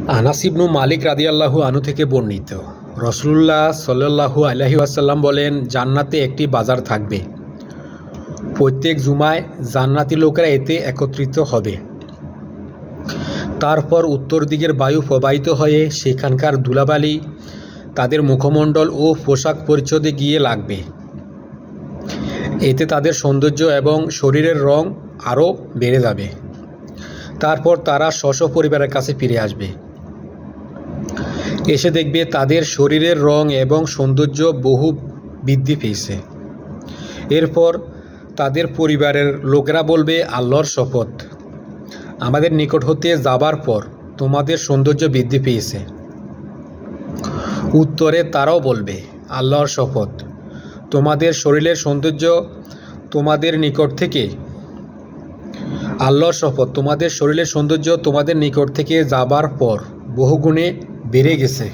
আনাস ইবনু মালিক রাদিয়াল্লাহু আনহু থেকে বর্ণিত, রাসূলুল্লাহ সাল্লাল্লাহু আলাইহি ওয়াসাল্লাম বলেন, জান্নাতে একটি বাজার থাকবে। প্রত্যেক জুমায় জান্নাতি লোকেরা এতে একত্রিত হবে। তারপর উত্তর দিকের বায়ু প্রবাহিত হয়ে সেখানকার ধুলাবালি তাদের মুখমণ্ডল ও পোশাক পরিচ্ছদে গিয়ে লাগবে। এতে তাদের সৌন্দর্য এবং শরীরের রং আরও বেড়ে যাবে। তারপর তারা স্ব পরিবারের কাছে ফিরে আসবে। এসে দেখবে তাদের শরীরের রং এবং সৌন্দর্য বহু বৃদ্ধি পেয়েছে। এরপর তাদের পরিবারের লোকেরা বলবে, আল্লাহর শপথ, আমাদের নিকট হতে যাবার পর তোমাদের সৌন্দর্য বৃদ্ধি পেয়েছে। উত্তরে তারাও বলবে, আল্লাহর শপথ, তোমাদের শরীরের সৌন্দর্য তোমাদের নিকট থেকে তোমাদের নিকট থেকে যাবার পর বহুগুণে বেড়ে গেছে।